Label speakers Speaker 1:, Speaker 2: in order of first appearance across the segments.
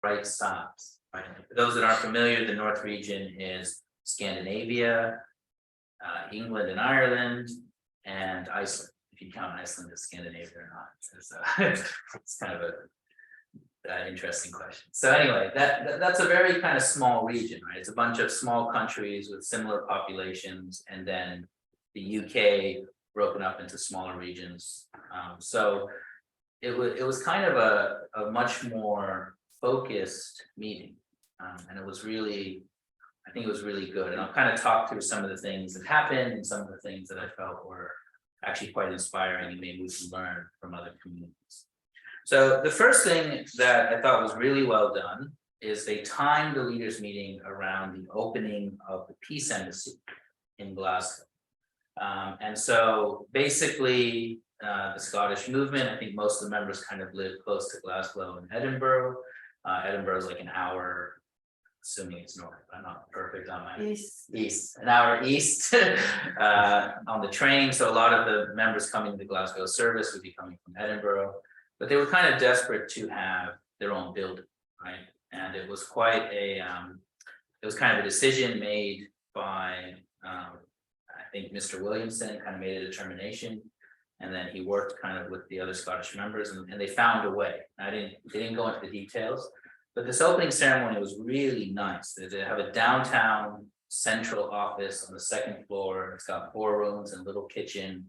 Speaker 1: right size, right? For those that aren't familiar, the North region is Scandinavia, England and Ireland, and Iceland, if you count Iceland as Scandinavia or not. So it's kind of a interesting question. So anyway, that's a very kind of small region, right? It's a bunch of small countries with similar populations, and then the UK broken up into smaller regions. So it was kind of a much more focused meeting, and it was really, I think it was really good. And I'll kind of talk through some of the things that happened and some of the things that I felt were actually quite inspiring and maybe we can learn from other communities. So the first thing that I thought was really well done is they timed the leaders meeting around the opening of the Peace Embassy in Glasgow. And so basically the Scottish movement, I think most of the members kind of live close to Glasgow and Edinburgh. Edinburgh is like an hour, assuming it's north, I'm not perfect on my east, an hour east on the train. So a lot of the members coming to the Glasgow service would be coming from Edinburgh, but they were kind of desperate to have their own building, right? And it was quite a, it was kind of a decision made by, I think Mr. Williamson kind of made a determination, and then he worked kind of with the other Scottish members, and they found a way. They didn't go into the details, but this opening ceremony was really nice. They have a downtown central office on the second floor. It's got 4 rooms and a little kitchen.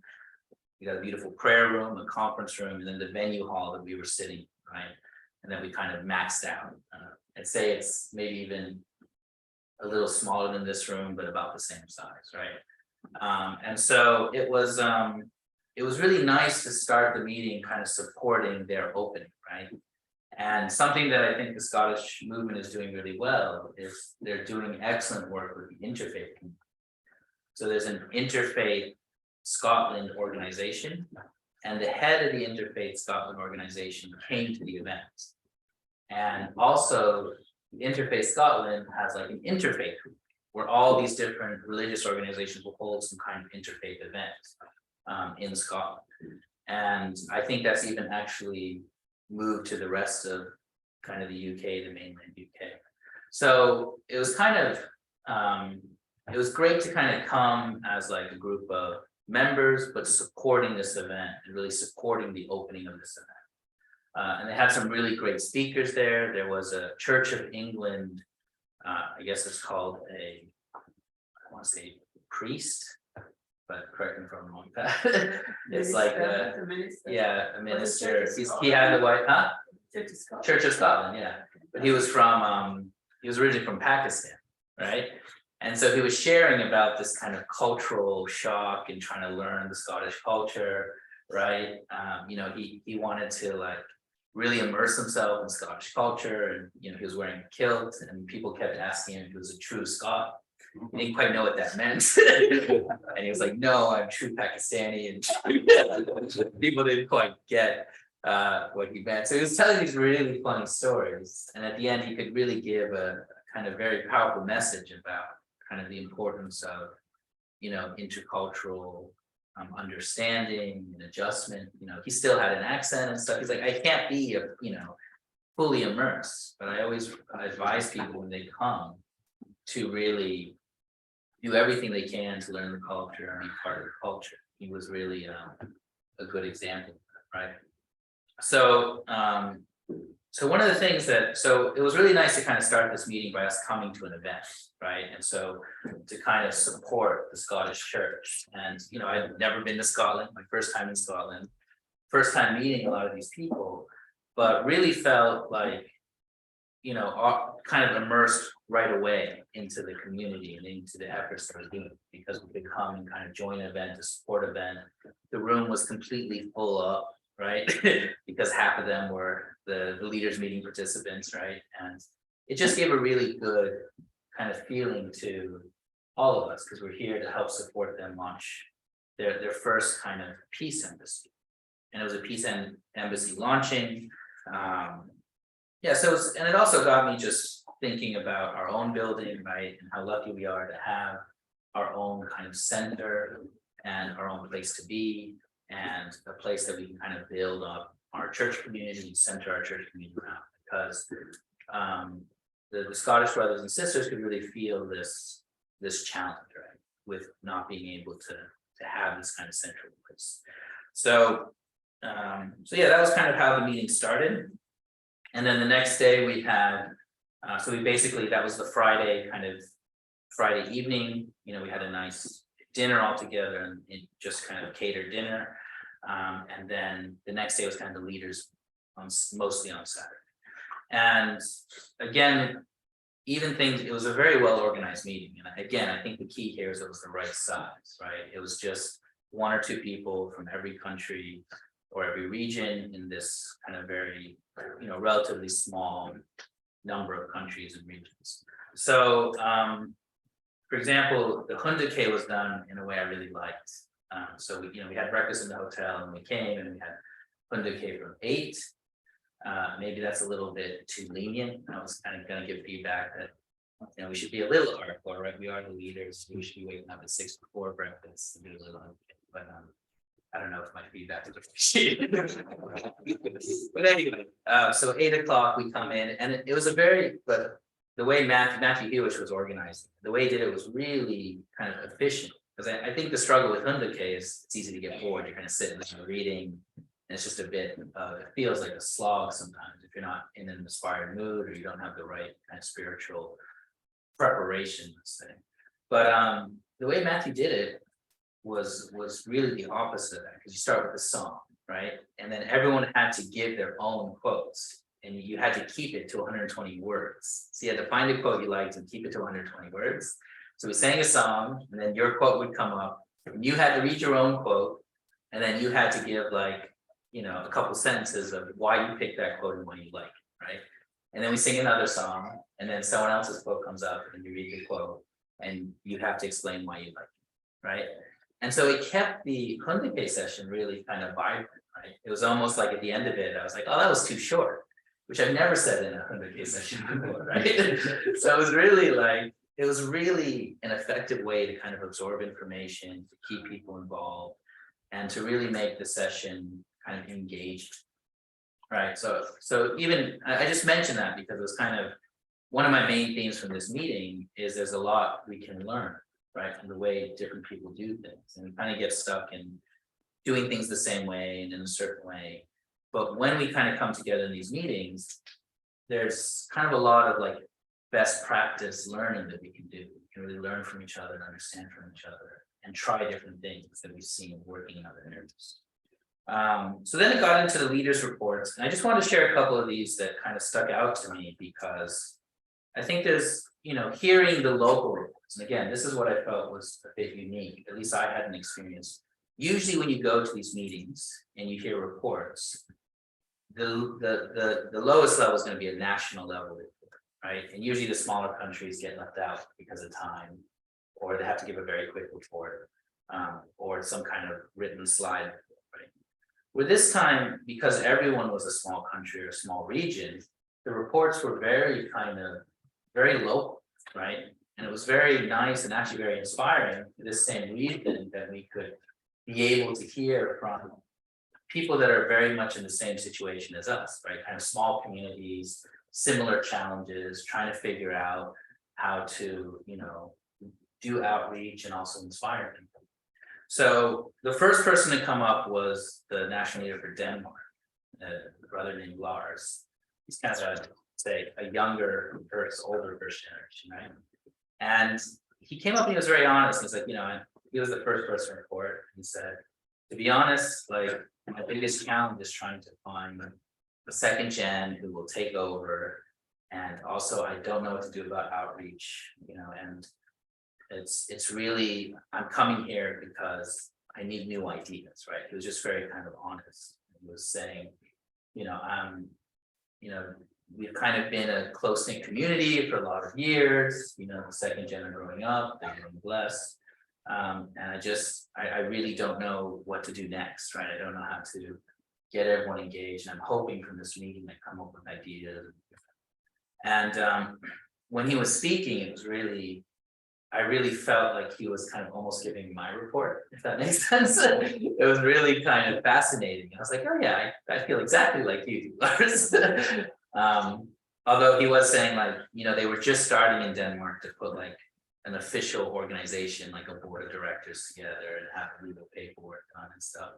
Speaker 1: We got a beautiful prayer room, a conference room, and then the venue hall that we were sitting in, right? And then we kind of maxed out. I'd say it's maybe even a little smaller than this room, but about the same size, right? And so it was really nice to start the meeting kind of supporting their opening, right? And something that I think the Scottish movement is doing really well is they're doing excellent work with the interfaith community. So there's an interfaith Scotland organization, and the head of the Interfaith Scotland organization came to the event. And also Interfaith Scotland has like an interfaith group where all these different religious organizations will hold some kind of interfaith events in Scotland. And I think that's even actually moved to the rest of kind of the UK, the mainland UK. So it was kind of, it was great to kind of come as like a group of members, but supporting this event and really supporting the opening of this event. And they had some really great speakers there. There was a Church of England, I guess it's called I want to say priest, but correct me if I'm wrong. It's like a minister. Yeah, a minister. He had the white, huh? Church of Scotland, yeah. But he was from he was originally from Pakistan, right? And so he was sharing about this kind of cultural shock and trying to learn the Scottish culture, right? You know, he wanted to like really immerse himself in Scottish culture, and you know, he was wearing a kilt, and people kept asking him if he was a true Scot. He didn't quite know what that meant. And he was like, no, I'm true Pakistani. And people didn't quite get what he meant. So he was telling these really funny stories. And at the end, he could really give a kind of very powerful message about kind of the importance of, you know, intercultural understanding and adjustment. You know, he still had an accent and stuff. He's like, I can't be, you know, fully immersed, but I always advise people when they come to really do everything they can to learn the culture and be part of the culture. He was really a good example, right? So, so one of the things that, so it was really nice to kind of start this meeting by us coming to an event, right? And so to kind of support the Scottish church. And, you know, I'd never been to Scotland, my first time in Scotland, first time meeting a lot of these people, but really felt like, you know, kind of immersed right away into the community and into the efforts that we're doing, because we could come and kind of join an event, a support event. The room was completely full up, right? Because half of them were the leaders meeting participants, right? And it just gave a really good kind of feeling to all of us, because we're here to help support them launch their first kind of peace embassy. And it was a peace embassy launching. Yeah, so and it also got me just thinking about our own building, right? And how lucky we are to have our own kind of center and our own place to be, and a place that we can kind of build up our church community and center our church community around. Because the Scottish brothers and sisters could really feel this challenge, right, with not being able to have this kind of central place. So yeah, that was kind of how the meeting started. And then the next day we had, so we basically, that was the Friday evening, we had a nice dinner all together and just kind of catered dinner. And then the next day was kind of the leaders mostly on Saturday. And again, it was a very well organized meeting. And again, I think the key here is it was the right size, right? It was just 1 or 2 people from every country or every region in this kind of very, relatively small number of countries and regions. So, for example, the Hundake was done in a way I really liked. So we had breakfast in the hotel and we came and we had Hundake from 8. Maybe that's a little bit too lenient. I was kind of going to give feedback that we should be a little hardcore, right? We are the leaders. We should be waking up at 6 before breakfast and do a little, but I don't know if my feedback is appreciated. But anyway, so 8 o'clock we come in, and it was but the way Matthew Hewish was organized, the way he did it was really kind of efficient. Because I think the struggle with Hundake is it's easy to get bored. You're kind of sitting there reading. And it's just a bit, it feels like a slog sometimes if you're not in an inspired mood or you don't have the right kind of spiritual preparation, let's say. But the way Matthew did it was really the opposite of that, because you start with a song, right? And then everyone had to give their own quotes, and you had to keep it to 120 words. So you had to find a quote you liked and keep it to 120 words. So we sang a song, and then your quote would come up, and you had to read your own quote, and then you had to give a couple sentences of why you picked that quote and why you like it, right? And then we sing another song, and then someone else's quote comes up and you read the quote and you have to explain why you like it, right? And so it kept the Hundake session really kind of vibrant, right? It was almost like at the end of it, I was like, oh, that was too short, which I've never said in a Hundake session before, right? So it was really an effective way to kind of absorb information, to keep people involved, and to really make the session kind of engaged, right? So even I just mentioned that because it was kind of one of my main themes from this meeting is there's a lot we can learn, right, from the way different people do things, and we kind of get stuck in doing things the same way and in a certain way. But when we kind of come together in these meetings, there's kind of a lot of best practice learning that we can do. We can really learn from each other and understand from each other and try different things that we've seen working in other areas. So then it got into the leaders' reports, and I just want to share a couple of these that kind of stuck out to me because I think there's, hearing the local reports, and again, this is what I felt was a bit unique, at least I had an experience. Usually when you go to these meetings and you hear reports, the lowest level is going to be a national level report, right? And usually the smaller countries get left out because of time, or they have to give a very quick report, or some kind of written slide. Where this time, because everyone was a small country or a small region, the reports were very local, right? And it was very nice and actually very inspiring for this same reason that we could be able to hear from people that are very much in the same situation as us, right? Kind of small communities, similar challenges, trying to figure out how to, do outreach and also inspire people. So the first person to come up was the national leader for Denmark, a brother named Lars. He's kind of a younger versus older generation, right? And he came up and he was very honest. He's like, he was the first person to report. He said, to be honest, my biggest challenge is trying to find a second gen who will take over. And also I don't know what to do about outreach, and it's really, I'm coming here because I need new ideas, right? He was just very kind of honest. He was saying, we've kind of been a close-knit community for a lot of years, the second gen are growing up, they're growing less. And I really don't know what to do next, right? I don't know how to get everyone engaged. And I'm hoping from this meeting they come up with ideas. And when he was speaking, I really felt like he was kind of almost giving my report, if that makes sense. It was really kind of fascinating. I was like, oh yeah, I feel exactly like you do, Lars. although he was saying like, they were just starting in Denmark to put like an official organization, like a board of directors together and have legal paperwork done and stuff.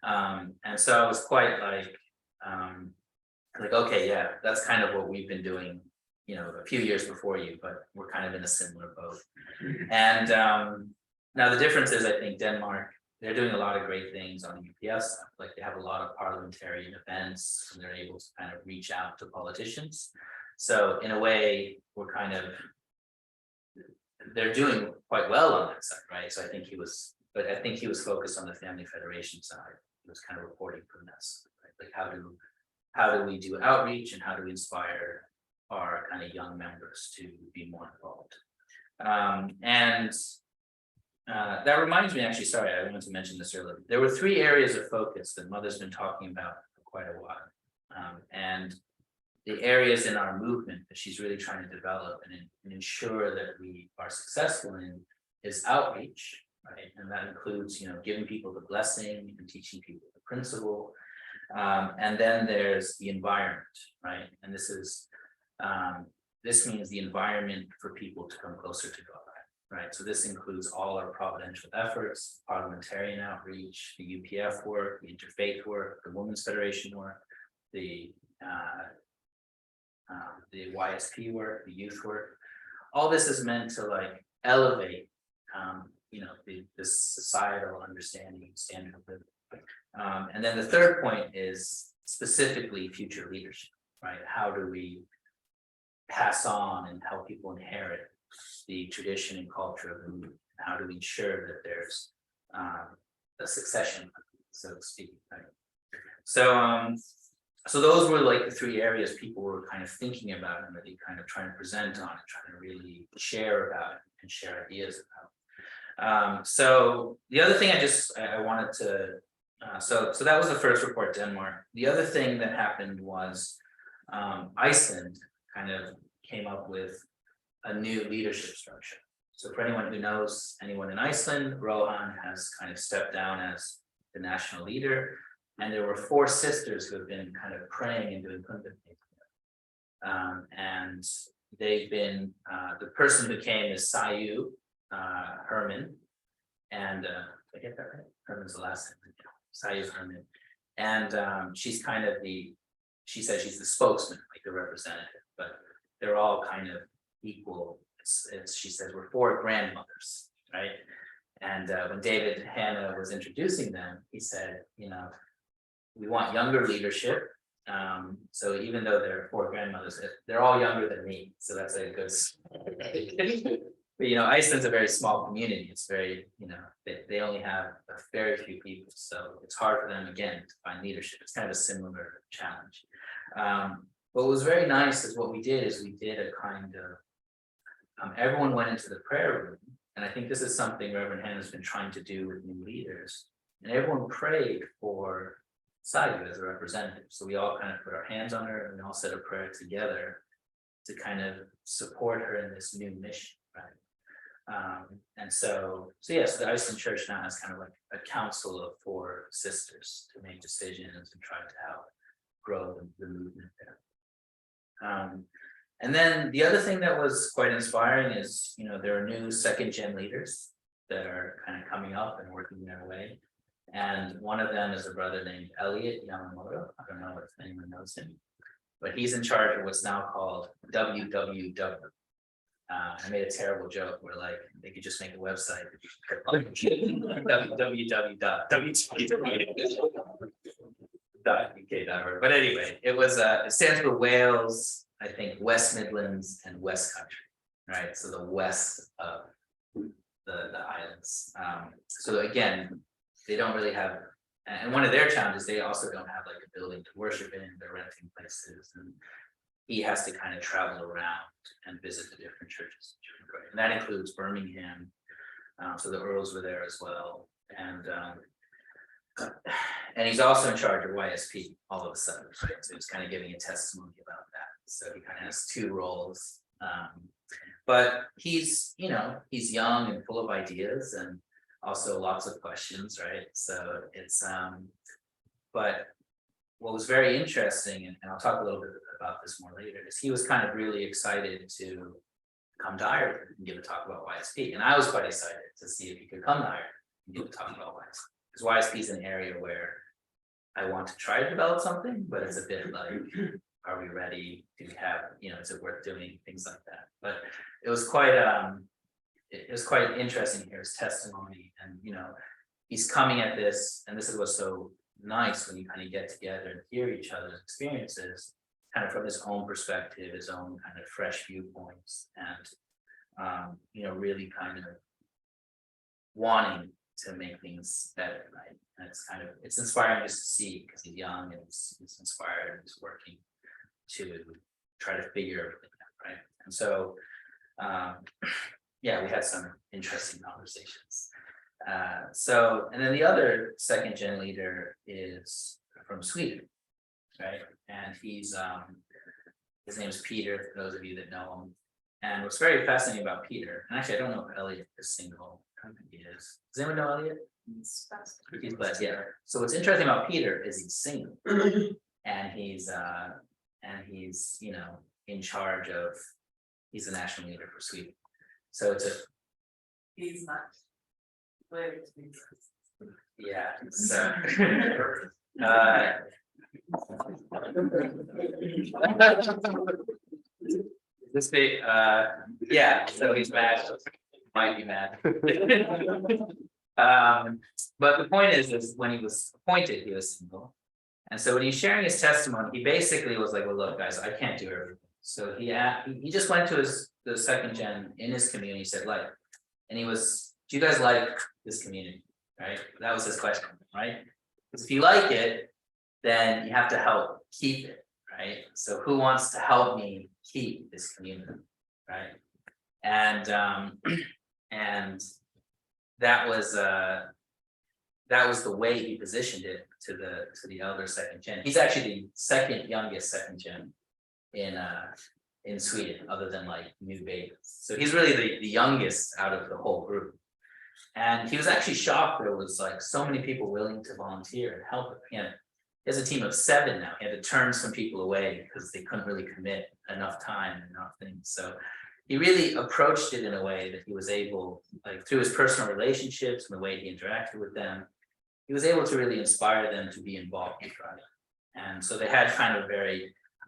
Speaker 1: And so I was quite like, okay, yeah, that's kind of what we've been doing, a few years before you, but we're kind of in a similar boat. And now the difference is, I think Denmark, they're doing a lot of great things on the UPS stuff. Like they have a lot of parliamentarian events and they're able to kind of reach out to politicians. So in a way, they're doing quite well on that side, right? So I think he was focused on the Family Federation side. He was kind of reporting from this, right? Like how do we do outreach and how do we inspire our kind of young members to be more involved? That reminds me, actually, sorry, I wanted to mention this earlier. There were 3 areas of focus that Mother's been talking about for quite a while. And the areas in our movement that she's really trying to develop and ensure that we are successful in is outreach, right? And that includes, giving people the blessing and teaching people the principle. And then there's the environment, right? And this means the environment for people to come closer to God, right? So this includes all our providential efforts, parliamentarian outreach, the UPF work, the interfaith work, the Women's Federation work, the YSP work, the youth work. All this is meant to like elevate, the societal understanding standard of living. And then the third point is specifically future leadership, right? How do we pass on and help people inherit the tradition and culture of the movement? How do we ensure that there's a succession, so to speak, right? So those were like the 3 areas people were kind of thinking about and really kind of trying to present on and trying to really share about it and share ideas about. So the other thing I wanted to, so that was the first report, Denmark. The other thing that happened was Iceland kind of came up with a new leadership structure. So for anyone who knows anyone in Iceland, Rohan has kind of stepped down as the national leader. And there were 4 sisters who have been kind of praying and doing kundalini. And they've been, the person who came is Sayu Herman. And did I get that right? Herman's the last name. Sayu Herman. And she's kind of she says she's the spokesman, like the representative, but they're all kind of equal. She says we're 4 grandmothers, right? And when David Hanna was introducing them, he said, we want younger leadership. So even though they're 4 grandmothers, they're all younger than me. So that's a good. But Iceland's a very small community. It's very, they only have a very few people. So it's hard for them, again, to find leadership. It's kind of a similar challenge. What was very nice is what we did a kind of, everyone went into the prayer room. And I think this is something Reverend Hannah's been trying to do with new leaders. And everyone prayed for Sayu as a representative. So we all kind of put our hands on her and we all said a prayer together to kind of support her in this new mission, right? And so yes, the Iceland Church now has kind of like a council of 4 sisters to make decisions and try to help grow the movement there. And then the other thing that was quite inspiring is, there are new 2nd-gen leaders that are kind of coming up and working their way. And one of them is a brother named Elliot Yamamoto. I don't know if anyone knows him, but he's in charge of what's now called FFWPU. I made a terrible joke where like they could just make a website www.uk.org. But anyway, it stands for Wales, I think West Midlands and West Country, right? So the west of the islands. So again, they don't really have, and one of their challenges, they also don't have like a building to worship in. They're renting places, and he has to kind of travel around and visit the different churches. And that includes Birmingham. So the Earls were there as well. And he's also in charge of YSP all of a sudden, right? So he's kind of giving a testimony about that. So he kind of has 2 roles. But he's young and full of ideas and also lots of questions, right? So it's, but what was very interesting, and I'll talk a little bit about this more later, is he was kind of really excited to come to Ireland and give a talk about YSP. And I was quite excited to see if he could come to Ireland and give a talk about YSP. Because YSP is an area where I want to try to develop something, but it's a bit like, are we ready? Do we have, is it worth doing, things like that. But it was quite interesting to hear his testimony, and he's coming at this, and this is what's so nice when you kind of get together and hear each other's experiences, kind of from his own perspective, his own kind of fresh viewpoints, and really kind of wanting to make things better, right? And it's inspiring just to see, because he's young and he's inspired and he's working to try to figure everything out, right? And so yeah, we had some interesting conversations. And then the other second gen leader is from Sweden, right? And he's his name is Peter, for those of you that know him. And what's very fascinating about Peter, and actually I don't know if Elliot is single. I don't think he is. Does anyone know Elliot? He's blessed, yeah. So what's interesting about Peter is he's single, and he's in charge of. He's the national leader for Sweden. So it's a.
Speaker 2: He's not.
Speaker 1: Yeah. So. This big, yeah. So he's mad. Might be mad. But the point is when he was appointed, he was single. And so when he's sharing his testimony, he basically was like, well, look, guys, I can't do everything. So he just went to the second gen in his community, said, like, and do you guys like this community? Right? That was his question, right? Because if you like it, then you have to help keep it, right? So who wants to help me keep this community, right? And that was the way he positioned it to the elder second gen. He's actually the second youngest second gen in Sweden, other than like new babies. So he's really the youngest out of the whole group. And he was actually shocked there was like so many people willing to volunteer and help him. He has a team of 7 now. He had to turn some people away because they couldn't really commit enough time and enough things. So he really approached it in a way that he was able, like through his personal relationships and the way he interacted with them, he was able to really inspire them to be involved in it. And so they had kind of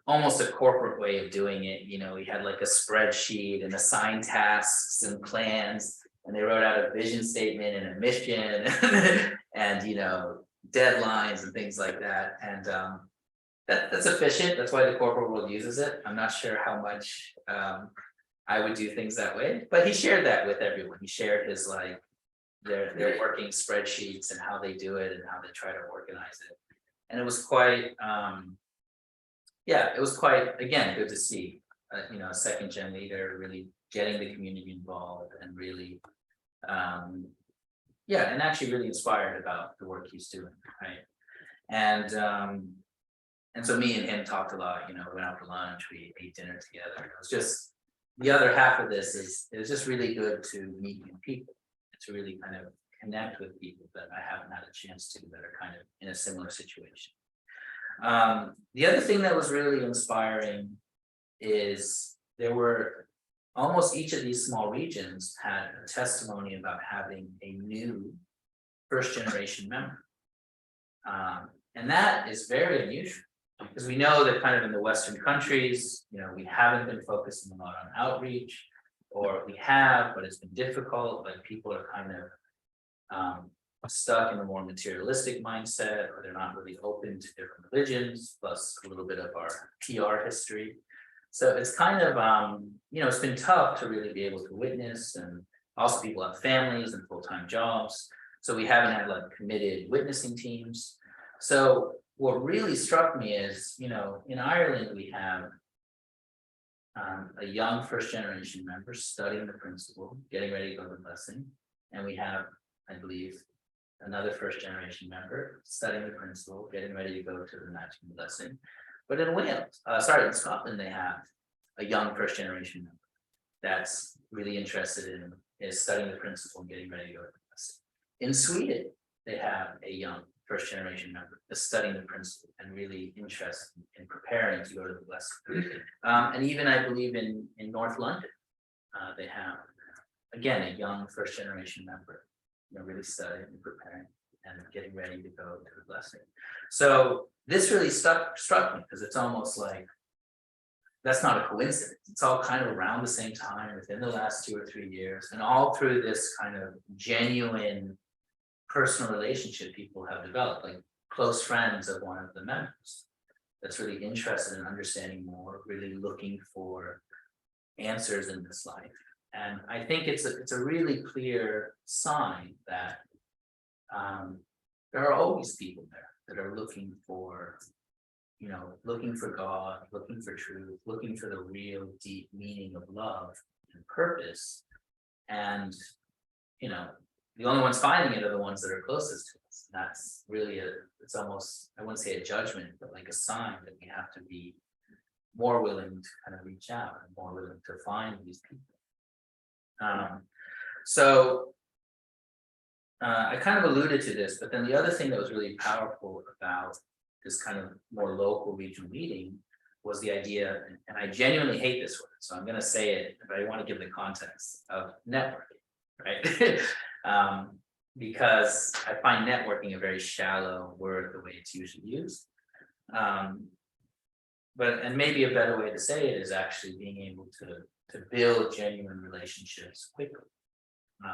Speaker 1: almost a corporate way of doing it. He had like a spreadsheet and assigned tasks and plans, and they wrote out a vision statement and a mission and deadlines and things like that. And that's efficient. That's why the corporate world uses it. I'm not sure how much I would do things that way, but he shared that with everyone. He shared his their working spreadsheets and how they do it and how they try to organize it. And it was quite again good to see a second gen leader really getting the community involved and really and actually really inspired about the work he's doing, right? And so me and him talked a lot, we went out for lunch, we ate dinner together. It was just the other half of this is it was just really good to meet new people, to really kind of connect with people that I haven't had a chance to, that are kind of in a similar situation. The other thing that was really inspiring is there were almost each of these small regions had a testimony about having a new first generation member. And that is very unusual, because we know that kind of in the Western countries, we haven't been focusing a lot on outreach, or we have, but it's been difficult. Like people are kind of stuck in a more materialistic mindset, or they're not really open to different religions, plus a little bit of our PR history. So it's kind of, it's been tough to really be able to witness, and also people have families and full-time jobs. So we haven't had like committed witnessing teams. So what really struck me is, in Ireland, we have a young first generation member studying the principle, getting ready to go to the blessing. And we have, I believe, another first generation member studying the principle, getting ready to go to the matching blessing. But in in Scotland, they have a young first generation member that's really interested in studying the principle and getting ready to go to the blessing. In Sweden, they have a young first generation member is studying the principle and really interested in preparing to go to the blessing. And even I believe in North London, they have, again, a young first generation member, really studying and preparing and getting ready to go to the blessing. So this really struck me because it's almost like that's not a coincidence. It's all kind of around the same time within the last 2 or 3 years, and all through this kind of genuine personal relationship people have developed, like close friends of one of the members that's really interested in understanding more, really looking for answers in this life. And I think it's a really clear sign that there are always people there that are looking for, looking for God, looking for truth, looking for the real deep meaning of love and purpose. And, the only ones finding it are the ones that are closest to us. And that's really it's almost, I wouldn't say a judgment, but like a sign that we have to be more willing to kind of reach out and more willing to find these people. So I kind of alluded to this, but then the other thing that was really powerful about this kind of more local regional meeting was the idea, and I genuinely hate this word, so I'm going to say it, but I want to give the context of networking, right? Because I find networking a very shallow word the way it's usually used. And maybe a better way to say it is actually being able to build genuine relationships quickly,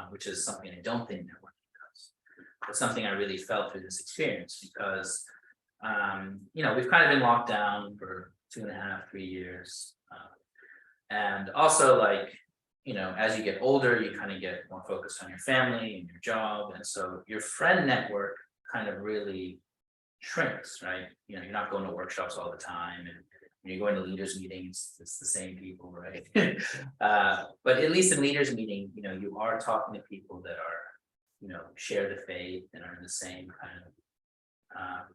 Speaker 1: which is something I don't think networking does. But something I really felt through this experience because, we've kind of been locked down for 2.5, 3 years. And also as you get older, you kind of get more focused on your family and your job. And so your friend network kind of really shrinks, right? You're not going to workshops all the time. And when you're going to leaders meetings, it's the same people, right? But at least in leaders meeting, you are talking to people that are, share the faith and are in the same kind of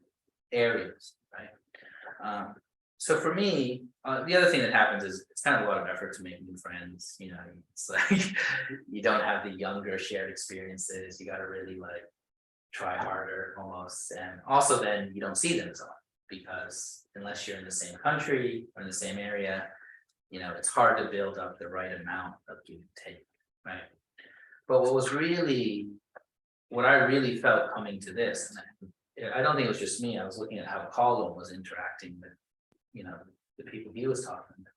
Speaker 1: areas, right? So for me, the other thing that happens is it's kind of a lot of effort to make new friends. It's like you don't have the younger shared experiences. You got to really try harder almost. And also then you don't see them as often because unless you're in the same country or in the same area, it's hard to build up the right amount of give and take, right? But what I really felt coming to this, and I don't think it was just me, I was looking at how Colin was interacting with, the people he was talking with,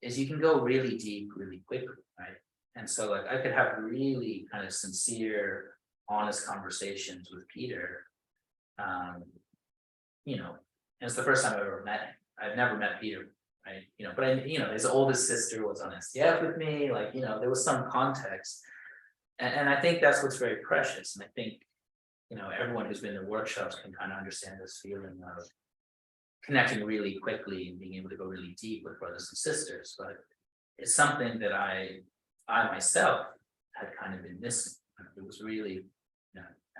Speaker 1: is you can go really deep, really quickly, right? And so I could have really kind of sincere, honest conversations with Peter. And it's the first time I've ever met him. I've never met Peter, right? But his oldest sister was on STF with me, there was some context. And I think that's what's very precious. And I think, everyone who's been to workshops can kind of understand this feeling of connecting really quickly and being able to go really deep with brothers and sisters. But it's something that I myself had kind of been missing. It was really,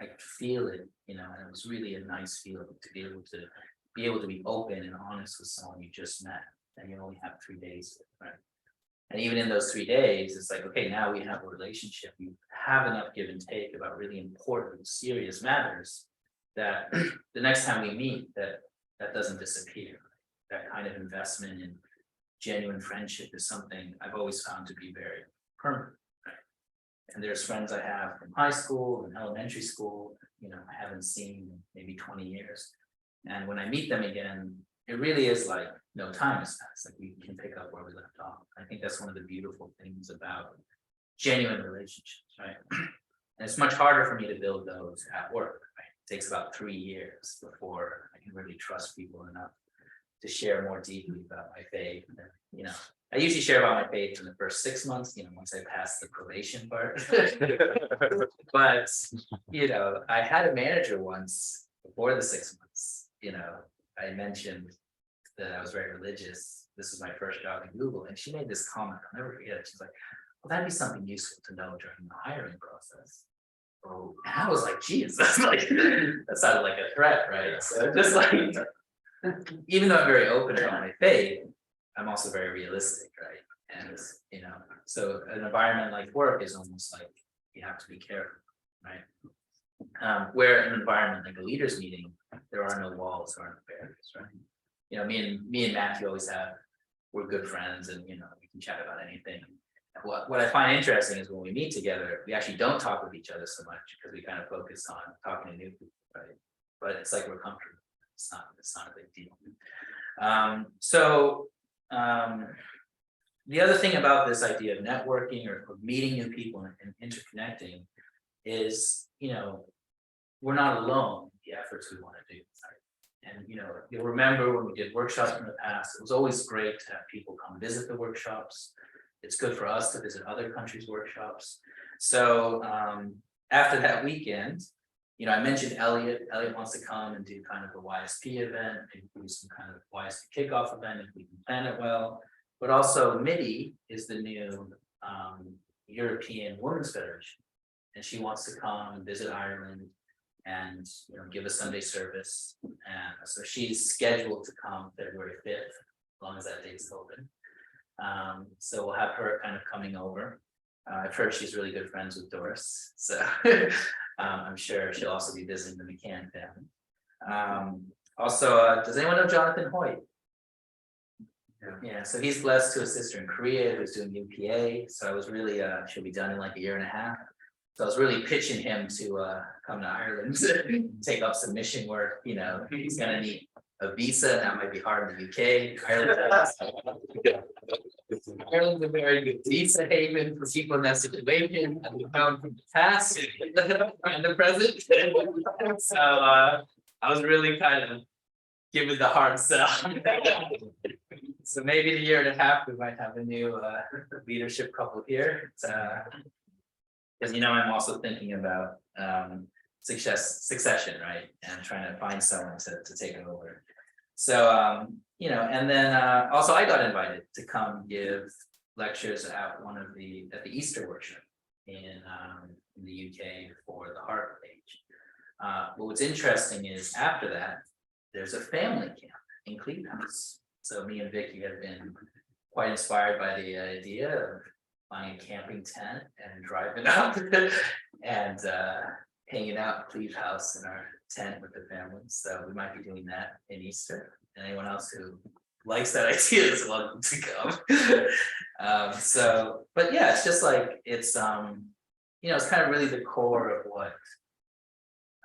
Speaker 1: I could feel it, and it was really a nice feeling to be able to be open and honest with someone you just met and you only have 3 days, right? And even in those 3 days, it's like, okay, now we have a relationship. We have enough give and take about really important, serious matters that the next time we meet, that doesn't disappear. That kind of investment in genuine friendship is something I've always found to be very permanent. And there's friends I have from high school and elementary school, I haven't seen in maybe 20 years. And when I meet them again, it really is like no time has passed. Like we can pick up where we left off. I think that's one of the beautiful things about genuine relationships, right? And it's much harder for me to build those at work, right? It takes about 3 years before I can really trust people enough to share more deeply about my faith. And, I usually share about my faith in the first 6 months, once I pass the probation part. But, I had a manager once before the 6 months, I mentioned that I was very religious. This was my first job in Google. And she made this comment, I'll never forget it. She's like, well, that'd be something useful to know during the hiring process. Oh, and I was like, geez, that sounded like a threat, right? So just even though I'm very open about my faith, I'm also very realistic, right? And so an environment like work is almost like you have to be careful, right? Where an environment like a leaders meeting, there are no walls, there are no barriers, right? You know, me and Matthew always we're good friends, and we can chat about anything. What I find interesting is when we meet together, we actually don't talk with each other so much because we kind of focus on talking to new people, right? But it's like we're comfortable. It's not a big deal. The other thing about this idea of networking or meeting new people and interconnecting is, we're not alone in the efforts we want to do. Right? And you'll remember when we did workshops in the past, it was always great to have people come visit the workshops. It's good for us to visit other countries' workshops. So after that weekend, I mentioned Elliot. Elliot wants to come and do kind of a YSP event, maybe do some kind of YSP kickoff event if we can plan it well. But also MIDI is the new European Women's Federation, and she wants to come and visit Ireland and give a Sunday service. And so she's scheduled to come February 5th, as long as that date's open. So we'll have her kind of coming over. I've heard she's really good friends with Doris, so I'm sure she'll also be visiting the McCann family. Also, does anyone know Jonathan Hoyt? Yeah, so he's blessed to a sister in Korea who's doing UPA. So I was really, she'll be done in like a year and a half. So I was really pitching him to come to Ireland, take up some mission work. He's gonna need a visa, and that might be hard in the UK. Ireland's a very good visa haven for people in that situation, and we found from the past and the present. So I was really kind of giving the hard sell. So maybe in a year and a half, we might have a new leadership couple here. Because I'm also thinking about succession, right? And trying to find someone to take it over. So and then also I got invited to come give lectures at the Easter workshop in the UK for the Heart Page. But what's interesting is after that, there's a family camp in Cleat House. So me and Vicky have been quite inspired by the idea of buying a camping tent and driving up and hanging out in Cleat House in our tent with the family. So we might be doing that in Easter. And anyone else who likes that idea is welcome to come. But yeah, it's just like it's kind of really the core of what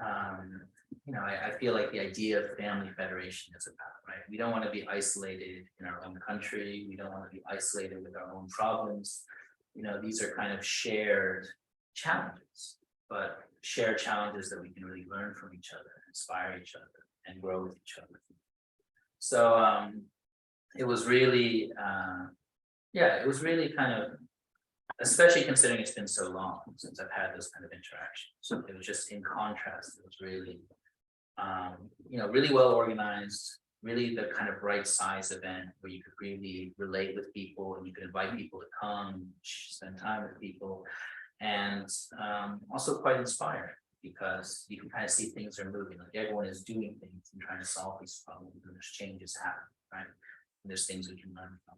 Speaker 1: I feel like the idea of family federation is about, right? We don't want to be isolated in our own country. We don't want to be isolated with our own problems. These are kind of shared challenges, but shared challenges that we can really learn from each other, inspire each other, and grow with each other. So it was really, kind of, especially considering it's been so long since I've had those kind of interactions. So it was just in contrast, it was really, really well organized, really the kind of right size event where you could really relate with people and you could invite people to come, spend time with people, and also quite inspiring because you can kind of see things are moving, like everyone is doing things and trying to solve these problems, and there's changes happening, right? And there's things we can learn from.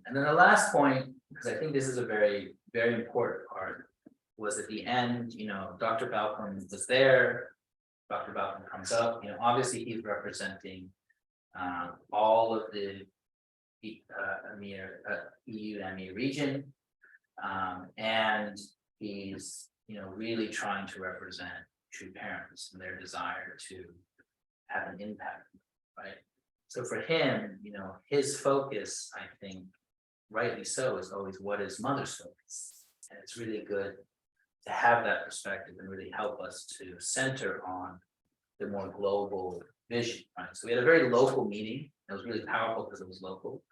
Speaker 1: And then the last point, because I think this is a very, very important part, was at the end, Dr. Balcom was there. Dr. Balcom comes up, obviously he's representing all of the EU and EMEA region, and he's really trying to represent true parents and their desire to have an impact, right? So for him, his focus, I think, rightly so, is always what is mother's focus, and it's really good to have that perspective and really help us to center on the more global vision, right? So we had a very local meeting. It was really powerful because it was local,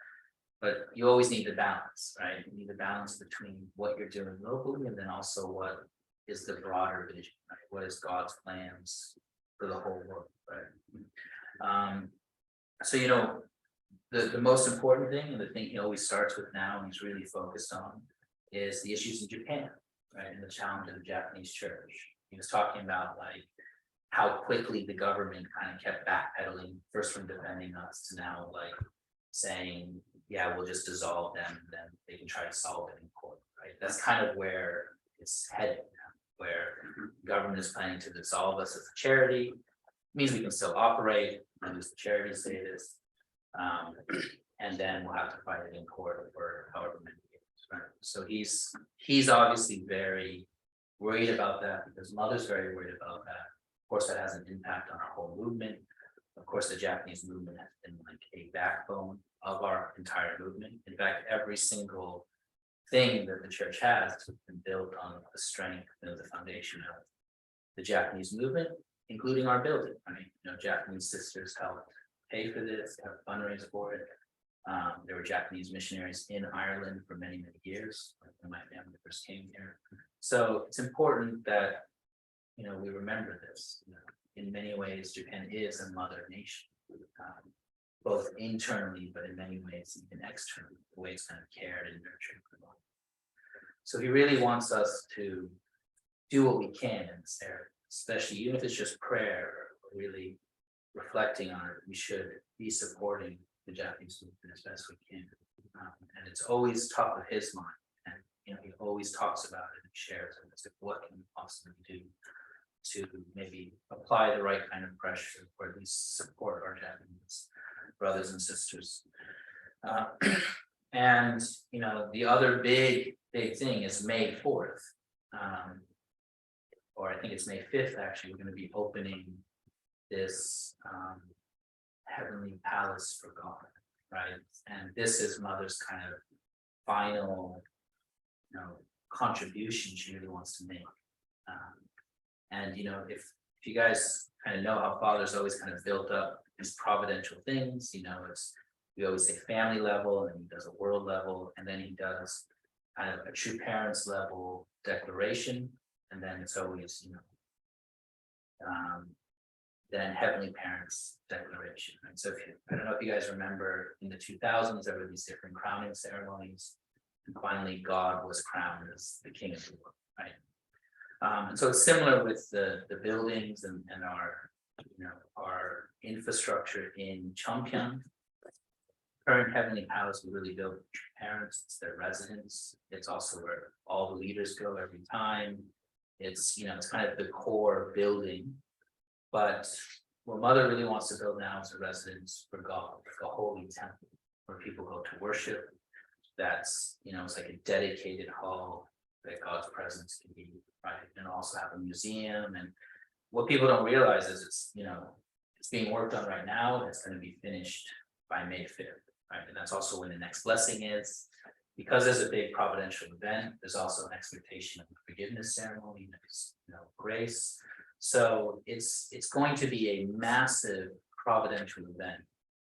Speaker 1: but you always need the balance, right? You need the balance between what you're doing locally and then also what is the broader vision, right? What is God's plans for the whole world, right? So the most important thing, and the thing he always starts with now and he's really focused on, is the issues in Japan, right? And the challenge of the Japanese church. He was talking about like how quickly the government kind of kept backpedaling, first from defending us to now like saying, yeah, we'll just dissolve them and then they can try to solve it in court, right? That's kind of where it's headed where government is planning to dissolve us as a charity. Means we can still operate and use the charity status. And then we'll have to fight it in court for however many years, right? So he's obviously very worried about that because mother's very worried about that. Of course, that has an impact on our whole movement. Of course, the Japanese movement has been like a backbone of our entire movement. In fact, every single thing that the church has been built on the strength and the foundation of the Japanese movement, including our building. I mean, Japanese sisters helped pay for this, have fundraised for it. There were Japanese missionaries in Ireland for many, many years when my family first came here. So it's important that we remember this. In many ways, Japan is a mother nation, both internally, but in many ways, even externally, the way it's kind of cared and nurtured. So he really wants us to do what we can in this area, especially even if it's just prayer or really reflecting on it. We should be supporting the Japanese movement as best we can. And it's always top of his mind. And he always talks about it and shares it as if what can we possibly do to maybe apply the right kind of pressure or at least support our Japanese brothers and sisters. And the other big thing is May 4th. Or I think it's May 5th, actually, we're going to be opening this heavenly palace for God, right? And this is Mother's kind of final, contribution she really wants to make. And if you guys kind of know how Father's always kind of built up these providential things, we always say family level, and he does a world level, and then he does kind of a true parents level declaration, and then it's always then heavenly parents declaration. And so I don't know if you guys remember in the 2000s there were these different crowning ceremonies, and finally God was crowned as the king of the world, right? And so it's similar with the buildings and our infrastructure in Cheonggyeong. Current heavenly palace we really built for parents. It's their residence. It's also where all the leaders go every time. It's it's kind of the core building. But what Mother really wants to build now is a residence for God, like a holy temple where people go to worship. That's it's like a dedicated hall that God's presence can be, right? And also have a museum. And what people don't realize is it's being worked on right now. And it's going to be finished by May 5th. Right, and that's also when the next blessing is. Because there's a big providential event, there's also an expectation of a forgiveness ceremony, there's grace. So it's going to be a massive providential event.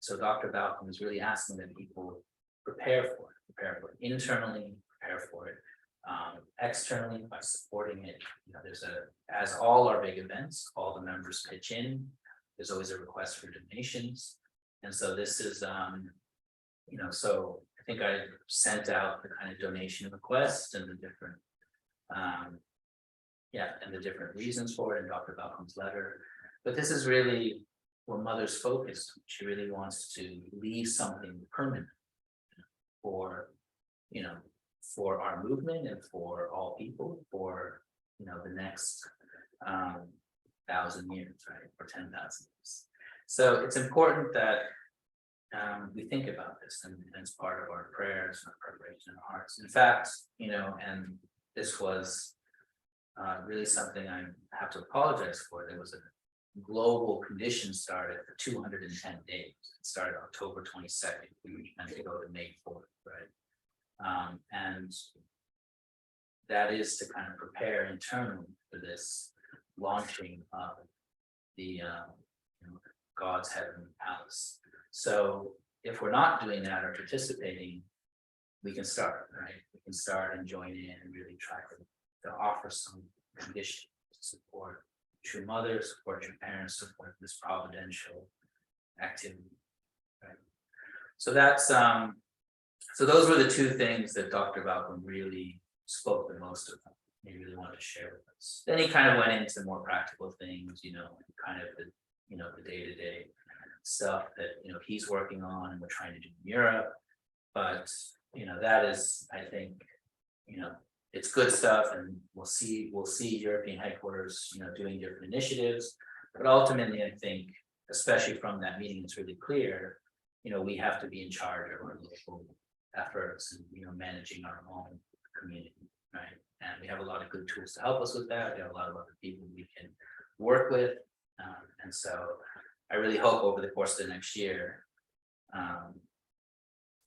Speaker 1: So Dr. Balcom is really asking that people prepare for it internally, prepare for it externally by supporting it. As all our big events, all the members pitch in. There's always a request for donations, and so this is so I think I sent out the kind of donation request and the different, and the different reasons for it in Dr. Balcom's letter. But this is really where Mother's focused. She really wants to leave something permanent for, for our movement and for all people for, the next 1,000 years, right, or 10,000 years. So it's important that we think about this, and it's part of our prayers and our preparation in our hearts. In fact, and this was really something I have to apologize for. There was a global condition started for 210 days. It started October 22nd. We were meant to go to May 4th, right? And that is to kind of prepare internally for this launching of the God's heavenly palace. So if we're not doing that or participating, we can start, right? We can start and join in and really try to offer some conditions to support true mothers, support your parents, support this providential activity, right? So that's so those were the two things that Dr. Balcom really spoke the most about. He really wanted to share with us. Then he kind of went into more practical things, kind of the day-to-day stuff that he's working on and we're trying to do in Europe. But that is, I think, it's good stuff, and we'll see European headquarters, doing different initiatives. But ultimately, I think, especially from that meeting, it's really clear, we have to be in charge of our local efforts and, managing our own community, right? And we have a lot of good tools to help us with that. We have a lot of other people we can work with. And so I really hope over the course of the next year,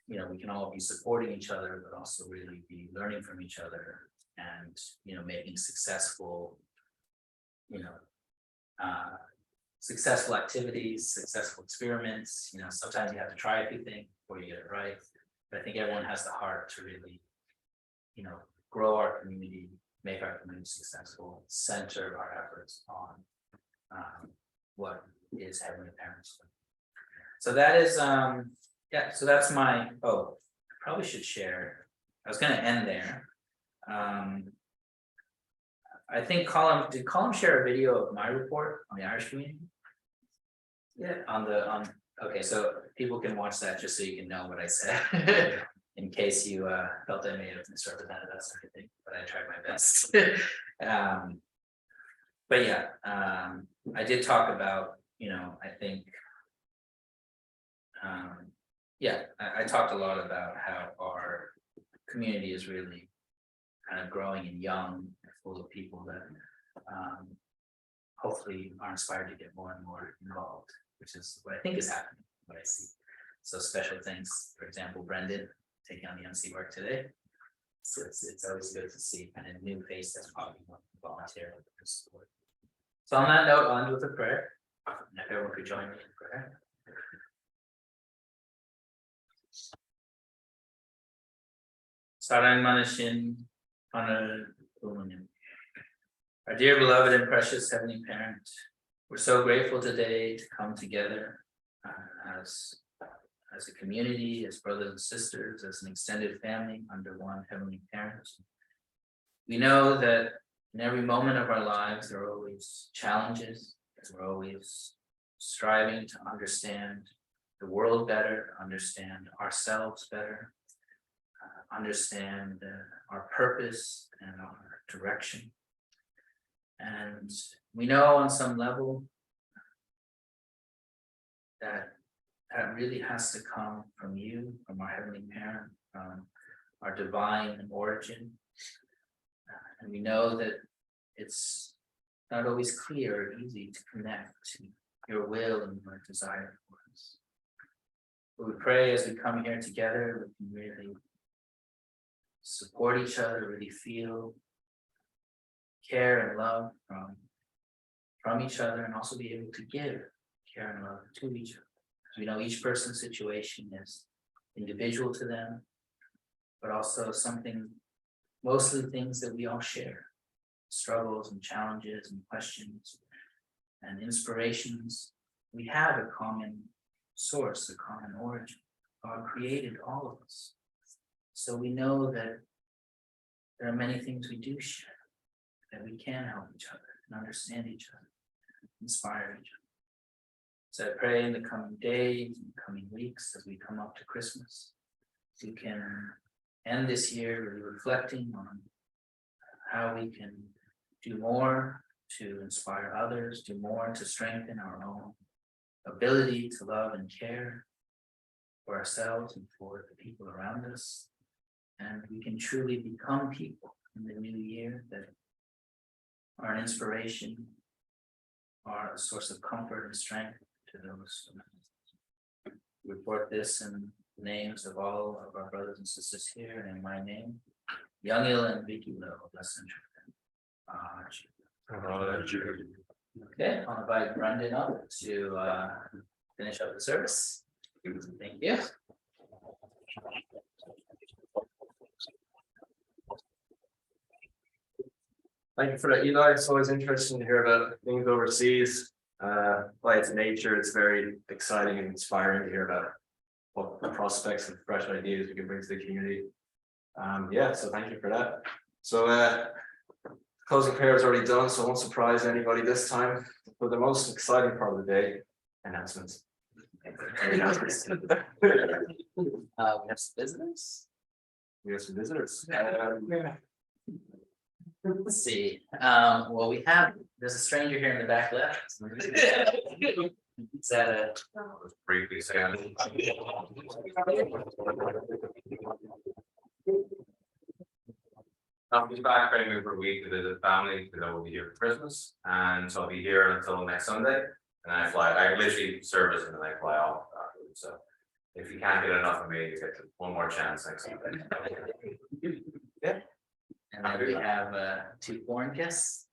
Speaker 1: we can all be supporting each other, but also really be learning from each other and, making successful, successful activities, successful experiments. Sometimes you have to try a few things before you get it right. But I think everyone has the heart to really, grow our community, make our community successful, center our efforts on what is Heavenly Parents. So that is, so that's my, I probably should share. I was going to end there. I think did Colin share a video of my report on the Irish community? Yeah. Okay, so people can watch that just so you can know what I said. In case you felt I may have misrepresented us or anything, but I tried my best. But yeah, I did talk about, I think, I talked a lot about how our community is really kind of growing and young and full of people that hopefully are inspired to get more and more involved, which is what I think is happening, what I see. So special thanks, for example, Brendan, taking on the MC work today. So it's always good to see kind of new face that's popping up volunteer for support. So on that note, I'll end with a prayer. And if everyone could join me in prayer. Sarang Manashin Honor. Our dear beloved and precious Heavenly Parent, we're so grateful today to come together as a community, as brothers and sisters, as an extended family under one Heavenly Parent. We know that in every moment of our lives, there are always challenges, as we're always striving to understand the world better, understand ourselves better, understand our purpose and our direction. And we know on some level that really has to come from you, from our Heavenly Parent, from our divine origin. And we know that it's not always clear or easy to connect to your will and your desire for us. But we pray as we come here together, we can really support each other, really feel care and love from each other, and also be able to give care and love to each other. We know each person's situation is individual to them, but also mostly things that we all share, struggles and challenges and questions and inspirations. We have a common source, a common origin. God created all of us. So we know that there are many things we do share, that we can help each other and understand each other, inspire each other. So I pray in the coming days and coming weeks, as we come up to Christmas, we can end this year really reflecting on how we can do more to inspire others, do more to strengthen our own ability to love and care for ourselves and for the people around us. And we can truly become people in the new year that are an inspiration, are a source of comfort and strength to those. We report this in the names of all of our brothers and sisters here, and in my name, Youngil and Vicky Lo, blessed and okay, I'll invite Brendan up to finish up the service. Thank you.
Speaker 3: Thank you for that, Eli. It's always interesting to hear about things overseas. By its nature, it's very exciting and inspiring to hear about what the prospects and fresh ideas we can bring to the community. So thank you for that. So closing prayer is already done, so I won't surprise anybody this time. For the most exciting part of the day, announcements.
Speaker 1: We have some visitors.
Speaker 3: We have some visitors.
Speaker 1: Let's see, well, there's a stranger here in the back left. Is that a?
Speaker 4: Briefly say. I'll be back very maybe for a week to visit family, because I will be here for Christmas, and so I'll be here until next Sunday. And I literally service and then I fly off afterwards, so. If you can't get enough of me, you get one more chance next Sunday.
Speaker 1: And then we have two foreign guests.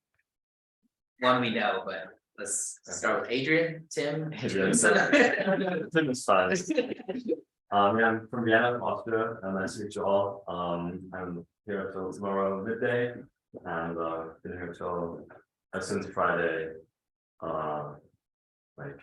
Speaker 1: One we know, but let's start with Adrian, Tim.
Speaker 5: Adrian. Tim is fine. Yeah, I'm from Vienna, Austria, and nice to meet you all. I'm here until tomorrow midday, and been here till since Friday, like